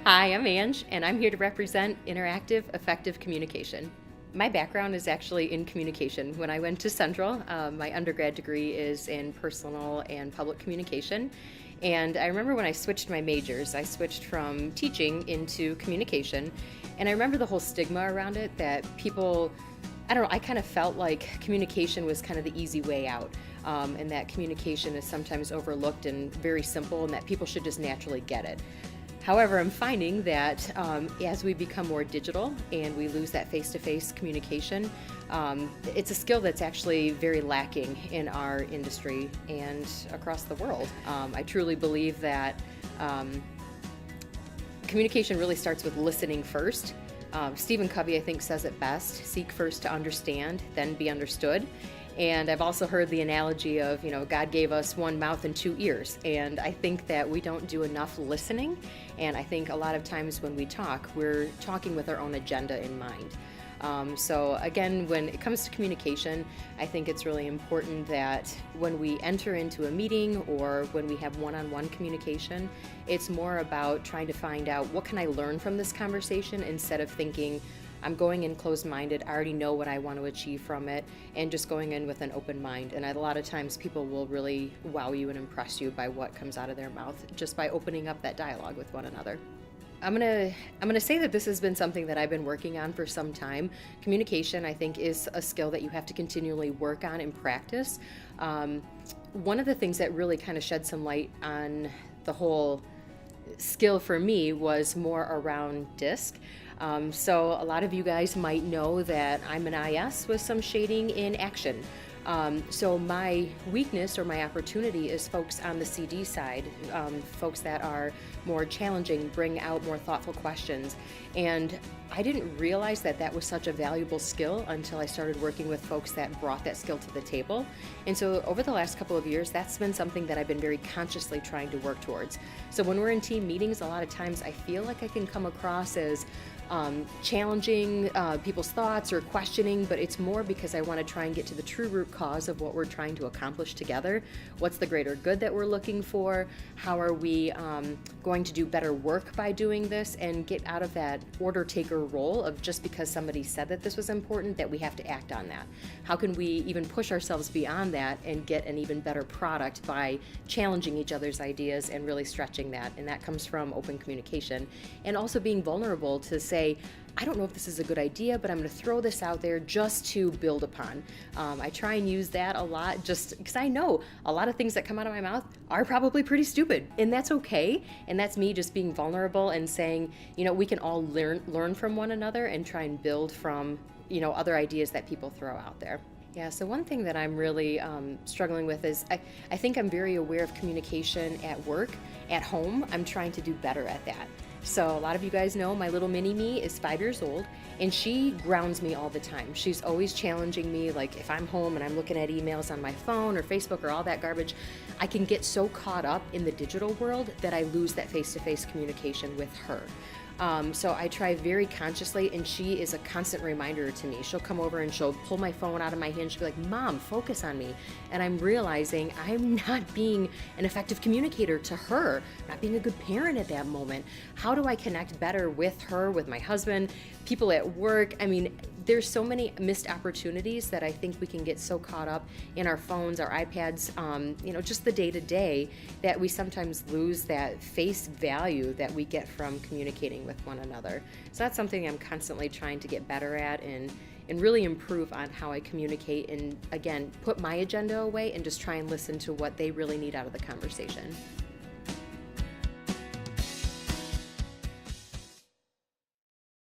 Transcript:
Hi, I'm Ange, and I'm here to represent interactive, effective communication. My background is actually in communication. When I went to Central, my undergrad degree is in personal and public communication. And I remember when I switched my majors, I switched from teaching into communication. And I remember the whole stigma around it that people, I don't know, I kind of felt like communication was kind of the easy way out. And that communication is sometimes overlooked and very simple, and that people should just naturally get it. However, I'm finding that as we become more digital and we lose that face to face communication, it's a skill that's actually very lacking in our industry and across the world. I truly believe that communication really starts with listening first. Stephen Covey, I think, says it best: seek first to understand, then be understood. And I've also heard the analogy of, God gave us one mouth and two ears. And I think that we don't do enough listening. And I think a lot of times when we talk, we're talking with our own agenda in mind. So again, when it comes to communication, I think it's really important that when we enter into a meeting or when we have one-on-one communication, it's more about trying to find out, what can I learn from this conversation, instead of thinking, I'm going in closed-minded, I already know what I want to achieve from it, and just going in with an open mind. And a lot of times people will really wow you and impress you by what comes out of their mouth just by opening up that dialogue with one another. I'm gonna say that this has been something that I've been working on for some time. Communication, I think, is a skill that you have to continually work on and practice. One of the things that really kind of shed some light on the whole skill for me was more around DISC. So a lot of you guys might know that I'm an IS with some shading in action. So my weakness or my opportunity is folks on the CD side, folks that are more challenging, bring out more thoughtful questions. And I didn't realize that that was such a valuable skill until I started working with folks that brought that skill to the table. And so over the last couple of years, that's been something that I've been very consciously trying to work towards. So when we're in team meetings, a lot of times I feel like I can come across as challenging people's thoughts or questioning, but it's more because I want to try and get to the true root cause of what we're trying to accomplish together. What's the greater good that we're looking for? How are we going to do better work by doing this, and get out of that order taker role of just because somebody said that this was important, that we have to act on that? How can we even push ourselves beyond that and get an even better product by challenging each other's ideas and really stretching that? And that comes from open communication, and also being vulnerable to say, I don't know if this is a good idea, but I'm going to throw this out there just to build upon. I try and use that a lot just because I know a lot of things that come out of my mouth are probably pretty stupid, and that's okay. And that's me just being vulnerable and saying, we can all learn from one another and try and build from, other ideas that people throw out there. Yeah, so one thing that I'm really struggling with is I think I'm very aware of communication at work. At home, I'm trying to do better at that. So a lot of you guys know my little mini me is 5 years old, and she grounds me all the time. She's always challenging me. Like if I'm home and I'm looking at emails on my phone or Facebook or all that garbage, I can get so caught up in the digital world that I lose that face-to-face communication with her. So I try very consciously, and she is a constant reminder to me. She'll come over and she'll pull my phone out of my hand. She'll be like, Mom, focus on me. And I'm realizing I'm not being an effective communicator to her, not being a good parent at that moment. How do I connect better with her, with my husband, people at work? I mean, there's so many missed opportunities that I think we can get so caught up in our phones, our iPads, just the day-to-day, that we sometimes lose that face value that we get from communicating with one another. So that's something I'm constantly trying to get better at and really improve on how I communicate, and again, put my agenda away and just try and listen to what they really need out of the conversation.